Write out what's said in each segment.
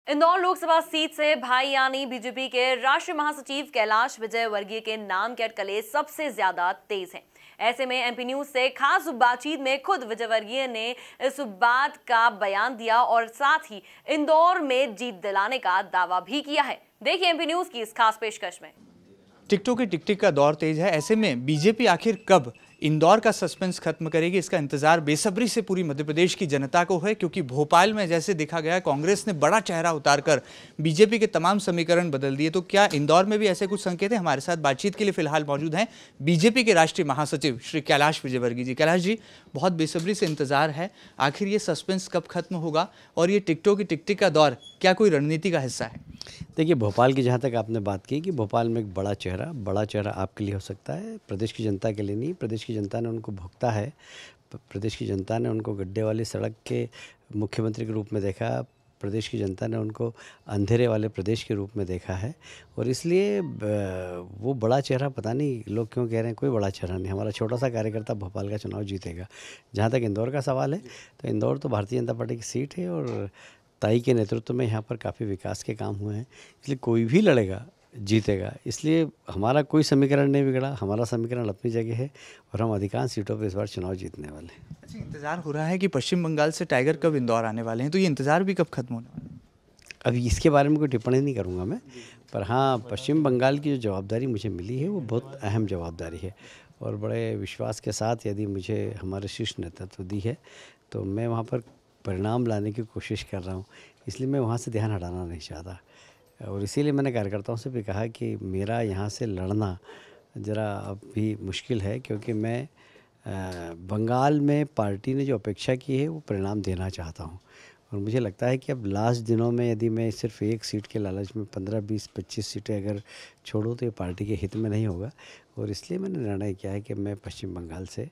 Indore Lok Sabha seat से भाई यानी बीजेपी के राष्ट्रीय महासचिव कैलाश विजयवर्गीय के नाम के अटकलें सबसे ज्यादा तेज हैं। ऐसे में एमपी न्यूज से खास बातचीत में खुद विजयवर्गीय ने इस बात का बयान दिया और साथ ही इंदौर में जीत दिलाने का दावा भी किया है। देखिए एमपी न्यूज की इस खास पेशकश में। टिकटों की टिकटिक का दौर तेज है। ऐसे में बीजेपी आखिर कब इंदौर का सस्पेंस खत्म करेगी, इसका इंतजार बेसब्री से पूरी मध्य प्रदेश की जनता को है। क्योंकि भोपाल में जैसे देखा गया, कांग्रेस ने बड़ा चेहरा उतारकर बीजेपी के तमाम समीकरण बदल दिए, तो क्या इंदौर में भी ऐसे कुछ संकेत हैं? हमारे साथ बातचीत के लिए फिलहाल मौजूद हैं बीजेपी के राष्ट्रीय महासचिव श्री कैलाश विजयवर्गीय जी। कैलाश जी, बहुत बेसब्री से इंतजार है, आखिर ये सस्पेंस कब खत्म होगा और ये टिकटों की टिकटिक का दौर क्या कोई रणनीति का हिस्सा है? देखिए, भोपाल की जहाँ तक आपने बात की कि भोपाल में एक बड़ा चेहरा आपके लिए हो सकता है, प्रदेश की जनता के लिए नहीं। प्रदेश की जनता ने उनको भुगता है, प्रदेश की जनता ने उनको गड्ढे वाली सड़क के मुख्यमंत्री के रूप में देखा, प्रदेश की जनता ने उनको अंधेरे वाले प्रदेश के रूप में देखा है। और इसलिए वो बड़ा चेहरा, पता नहीं लोग क्यों कह रहे हैं कोई बड़ा चेहरा नहीं, हमारा छोटा सा कार्यकर्ता भोपाल का चुनाव जीतेगा। जहाँ तक इंदौर का सवाल है, तो इंदौर तो भारतीय जनता पार्टी की सीट है और ताई के नेतृत्व में यहाँ पर काफ़ी विकास के काम हुए हैं, इसलिए कोई भी लड़ेगा जीतेगा। इसलिए हमारा कोई समीकरण नहीं बिगड़ा, हमारा समीकरण अपनी जगह है और हम अधिकांश सीटों पर इस बार चुनाव जीतने वाले हैं। अच्छा, इंतजार हो रहा है कि पश्चिम बंगाल से टाइगर कब इंदौर आने वाले हैं, तो ये इंतजार भी कब खत्म होने वाला है? अभी इसके बारे में कोई टिप्पणी नहीं करूँगा मैं, पर हाँ, पश्चिम बंगाल की जो जवाबदारी मुझे मिली है वो बहुत अहम जवाबदारी है और बड़े विश्वास के साथ यदि मुझे हमारे शीर्ष नेतृत्व दी है तो मैं वहाँ पर परिणाम लाने की कोशिश कर रहा हूँ। इसलिए मैं वहाँ से ध्यान हटाना नहीं चाहता और इसीलिए मैंने कार्यकर्ताओं से भी कहा कि मेरा यहाँ से लड़ना ज़रा अभी मुश्किल है, क्योंकि मैं बंगाल में पार्टी ने जो अपेक्षा की है वो परिणाम देना चाहता हूँ। और मुझे लगता है कि अब लास्ट दिनों में यदि मैं सिर्फ एक सीट के लालच में 15, 20, 25 सीटें अगर छोड़ूँ तो ये पार्टी के हित में नहीं होगा और इसलिए मैंने निर्णय किया है कि मैं पश्चिम बंगाल से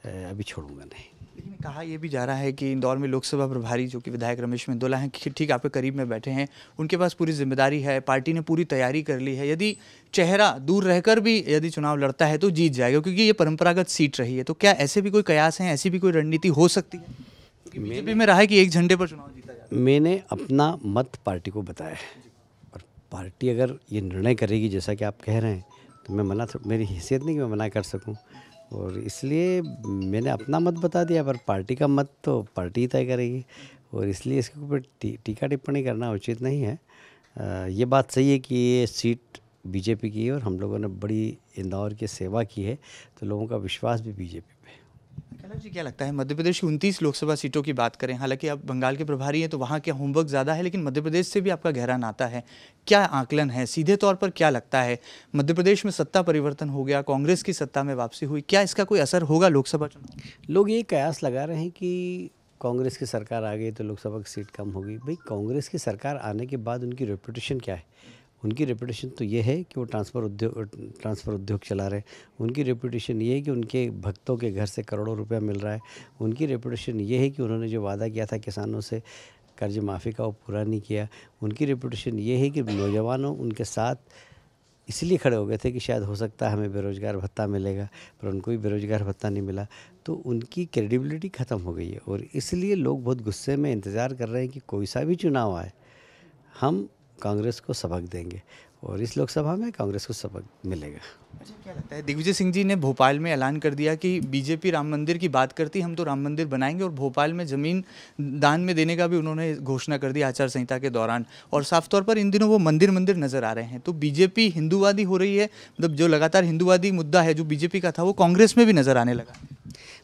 अभी छोड़ूंगा नहीं। लेकिन कहा यह भी जा रहा है कि इंदौर में लोकसभा प्रभारी जो कि विधायक रमेश मेंदोला हैं, ठीक आपके करीब में बैठे हैं, उनके पास पूरी जिम्मेदारी है, पार्टी ने पूरी तैयारी कर ली है। यदि चेहरा दूर रहकर भी यदि चुनाव लड़ता है तो जीत जाएगा, क्योंकि ये परंपरागत सीट रही है। तो क्या ऐसे भी कोई कयास हैं, ऐसी भी कोई रणनीति हो सकती है? बीजेपी में रहा है कि एक झंडे पर चुनाव जीता जाता है। मैंने अपना मत पार्टी को बताया है और पार्टी अगर ये निर्णय करेगी जैसा कि आप कह रहे हैं तो मैं मेरी हैसियत नहीं कि मैं मना कर सकूं और इसलिए मैंने अपना मत बता दिया, पर पार्टी का मत तो पार्टी तय करेगी और इसलिए इसके ऊपर टीका टिप्पणी करना उचित नहीं है। ये बात सही है कि ये सीट बीजेपी की है और हम लोगों ने बड़ी इंदौर की सेवा की है, तो लोगों का विश्वास भी बीजेपी पे है। कैलाश जी, क्या लगता है मध्य प्रदेश की 29 लोकसभा सीटों की बात करें, हालांकि आप बंगाल के प्रभारी हैं तो वहाँ के होमवर्क ज़्यादा है, लेकिन मध्य प्रदेश से भी आपका गहरा नाता है, क्या आकलन है? सीधे तौर पर क्या लगता है, मध्य प्रदेश में सत्ता परिवर्तन हो गया, कांग्रेस की सत्ता में वापसी हुई, क्या इसका कोई असर होगा लोकसभा चुनाव? लोग ये कयास लगा रहे हैं कि कांग्रेस की सरकार आ गई तो लोकसभा की सीट कम होगी। भाई, कांग्रेस की सरकार आने के बाद उनकी रेपुटेशन क्या है? उनकी रेपुटेशन तो ये है कि वो ट्रांसफ़र उद्योग चला रहे हैं। उनकी रेपुटेशन ये है कि उनके भक्तों के घर से करोड़ों रुपया मिल रहा है। उनकी रेपुटेशन ये है कि उन्होंने जो वादा किया था किसानों से कर्ज माफ़ी का, वो पूरा नहीं किया। उनकी रेपुटेशन ये है कि नौजवानों उनके साथ इसलिए खड़े हो गए थे कि शायद हो सकता है हमें बेरोज़गार भत्ता मिलेगा, पर उनको भी बेरोज़गार भत्ता नहीं मिला। तो उनकी क्रेडिबिलिटी ख़त्म हो गई है और इसलिए लोग बहुत गुस्से में इंतज़ार कर रहे हैं कि कोई सा भी चुनाव आए, हम कांग्रेस को सबक देंगे और इस लोकसभा में कांग्रेस को सबक मिलेगा। अच्छा, क्या लगता है, दिग्विजय सिंह जी ने भोपाल में ऐलान कर दिया कि बीजेपी राम मंदिर की बात करती, हम तो राम मंदिर बनाएंगे, और भोपाल में ज़मीन दान में देने का भी उन्होंने घोषणा कर दी आचार संहिता के दौरान, और साफ तौर पर इन दिनों वो मंदिर नज़र आ रहे हैं। तो बीजेपी हिंदूवादी हो रही है, मतलब जो लगातार हिंदूवादी मुद्दा है जो बीजेपी का था वो कांग्रेस में भी नज़र आने लगा।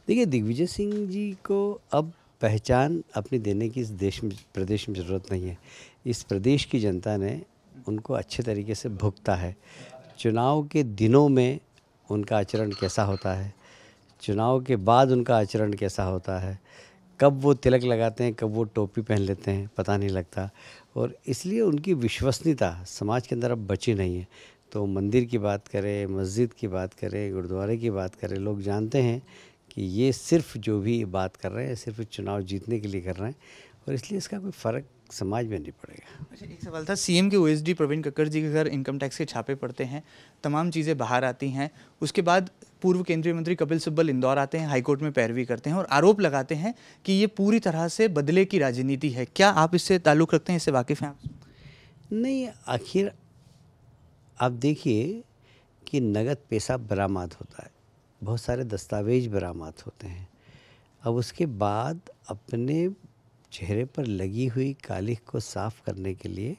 देखिए, दिग्विजय सिंह जी को अब पहचान अपनी देने की इस प्रदेश में ज़रूरत नहीं है। इस प्रदेश की जनता ने उनको अच्छे तरीके से भुगता है। चुनाव के दिनों में उनका आचरण कैसा होता है, चुनाव के बाद उनका आचरण कैसा होता है, कब वो तिलक लगाते हैं, कब वो टोपी पहन लेते हैं, पता नहीं लगता और इसलिए उनकी विश्वसनीयता समाज के अंदर अब बची नहीं है। तो मंदिर की बात करें, मस्जिद की बात करें, गुरुद्वारे की बात करें, लोग जानते हैं कि ये सिर्फ जो भी बात कर रहे हैं सिर्फ चुनाव जीतने के लिए कर रहे हैं और इसलिए इसका कोई फ़र्क समाज में नहीं पड़ेगा। अच्छा, एक सवाल था, सीएम के ओएसडी प्रवीण कक्कड़ जी के घर इनकम टैक्स के छापे पड़ते हैं, तमाम चीज़ें बाहर आती हैं, उसके बाद पूर्व केंद्रीय मंत्री कपिल सिब्बल इंदौर आते हैं, हाईकोर्ट में पैरवी करते हैं और आरोप लगाते हैं कि ये पूरी तरह से बदले की राजनीति है। क्या आप इससे ताल्लुक़ रखते हैं, इससे वाकिफ़ हैं आप? नहीं, आखिर आप देखिए कि नगद पैसा बरामद होता है, बहुत सारे दस्तावेज बरामद होते हैं। अब उसके बाद अपने चेहरे पर लगी हुई कालिख को साफ करने के लिए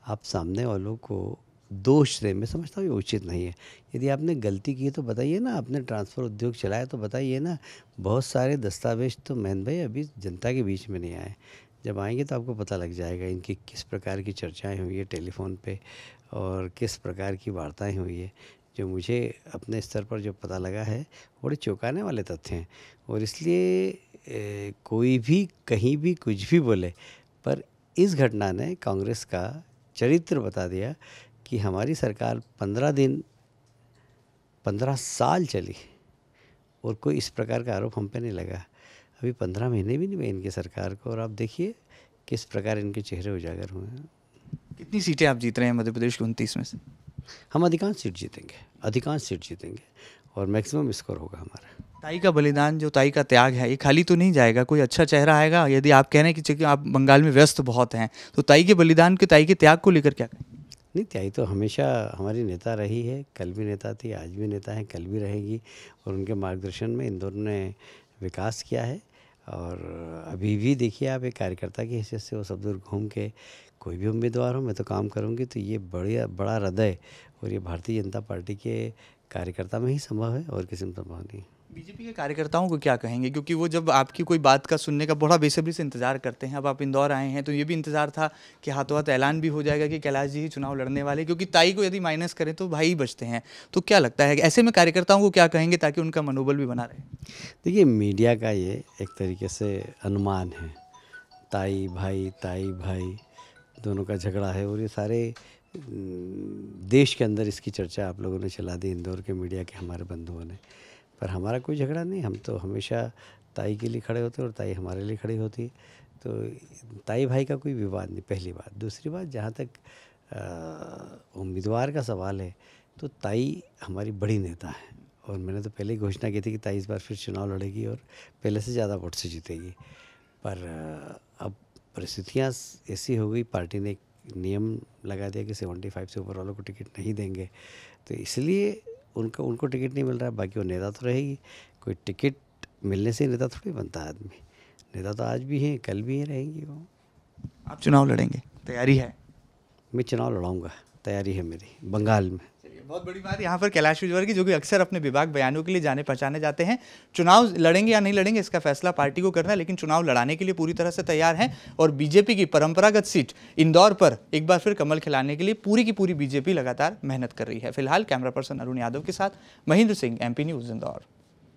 आप सामने वालों को दोष दें, मैं समझता हूँ ये उचित नहीं है। यदि आपने गलती की है तो बताइए ना, आपने ट्रांसफ़र उद्योग चलाया तो बताइए ना। बहुत सारे दस्तावेज तो महेंद्र भाई अभी जनता के बीच में नहीं आए, जब आएंगे तो आपको पता लग जाएगा इनकी किस प्रकार की चर्चाएं हुई है टेलीफोन पे और किस प्रकार की वार्ताएं हुई है। जो मुझे अपने स्तर पर जो पता लगा है बड़े चौंकाने वाले तथ्य हैं। और इसलिए कोई भी कहीं भी कुछ भी बोले, पर इस घटना ने कांग्रेस का चरित्र बता दिया कि हमारी सरकार 15 साल चली और कोई इस प्रकार का आरोप हम पे नहीं लगा। अभी 15 महीने भी नहीं हुए इनकी सरकार को और आप देखिए किस प्रकार इनके चेहरे उजागर हुए हैं। कितनी सीटें आप जीत रहे हैं मध्य प्रदेश के 29 में से? हम अधिकांश सीट जीतेंगे और मैक्सिमम स्कोर होगा हमारा। ताई का बलिदान, जो ताई का त्याग है, ये खाली तो नहीं जाएगा, कोई अच्छा चेहरा आएगा? यदि आप कह रहे हैं कि आप बंगाल में व्यस्त बहुत हैं, तो ताई के बलिदान के, ताई के त्याग को लेकर क्या कहें? नहीं, ताई तो हमेशा हमारी नेता रही है, कल भी नेता थी, आज भी नेता है, कल भी रहेगी। और उनके मार्गदर्शन में इंदौर ने विकास किया है। और अभी भी देखिए आप एक कार्यकर्ता की हैसियत से वो सब दूर घूम के, कोई भी उम्मीदवार हो मैं तो काम करूंगी, तो ये बड़ा हृदय और ये भारतीय जनता पार्टी के कार्यकर्ता में ही संभव है और किसी में संभव नहीं। बीजेपी के कार्यकर्ताओं को क्या कहेंगे, क्योंकि वो जब आपकी कोई बात का सुनने का बड़ा बेसब्री से इंतजार करते हैं। अब आप इंदौर आए हैं तो ये भी इंतजार था कि हाथों हाथ ऐलान भी हो जाएगा कि कैलाश जी ही चुनाव लड़ने वाले, क्योंकि ताई को यदि माइनस करें तो भाई बचते हैं। तो क्या लगता है ऐसे में कार्यकर्ताओं को क्या कहेंगे ताकि उनका मनोबल भी बना रहे? देखिए, मीडिया का ये एक तरीके से अनुमान है, ताई भाई दोनों का झगड़ा है और ये सारे देश के अंदर इसकी चर्चा आप लोगों ने चला दी, इंदौर के मीडिया के हमारे बंधुओं ने। पर हमारा कोई झगड़ा नहीं, हम तो हमेशा ताई के लिए खड़े होते हैं और ताई हमारे लिए खड़ी होती है। तो ताई भाई का कोई विवाद नहीं, पहली बात। दूसरी बात, जहाँ तक उम्मीदवार का सवाल है तो ताई हमारी बड़ी नेता है और मैंने तो पहले ही घोषणा की थी कि ताई इस बार फिर चुनाव लड़ेगी और पहले से ज़्यादा वोट से जीतेगी। पर अब परिस्थितियाँ ऐसी हो गई, पार्टी ने एक नियम लगा दिया कि 75 से ऊपर वालों को टिकट नहीं देंगे, तो इसलिए उनको टिकट नहीं मिल रहा है। बाकी वो नेता तो रहेगी, कोई टिकट मिलने से नेता थोड़ी बनता है आदमी। नेता तो आज भी हैं, कल भी हैं, रहेंगी वो। आप चुनाव लड़ेंगे, तैयारी है? मैं चुनाव लड़ाऊंगा, तैयारी है मेरी, बंगाल में। बहुत बड़ी बात यहाँ पर कैलाश विजयवर्गीय, जो कि अक्सर अपने विभाग बयानों के लिए जाने पहचाने जाते हैं, चुनाव लड़ेंगे या नहीं लड़ेंगे इसका फैसला पार्टी को करना है, लेकिन चुनाव लड़ाने के लिए पूरी तरह से तैयार हैं। और बीजेपी की परंपरागत सीट इंदौर पर एक बार फिर कमल खिलाने के लिए पूरी की पूरी बीजेपी लगातार मेहनत कर रही है। फिलहाल कैमरा पर्सन अरुण यादव के साथ महेंद्र सिंह, MP न्यूज़, इंदौर।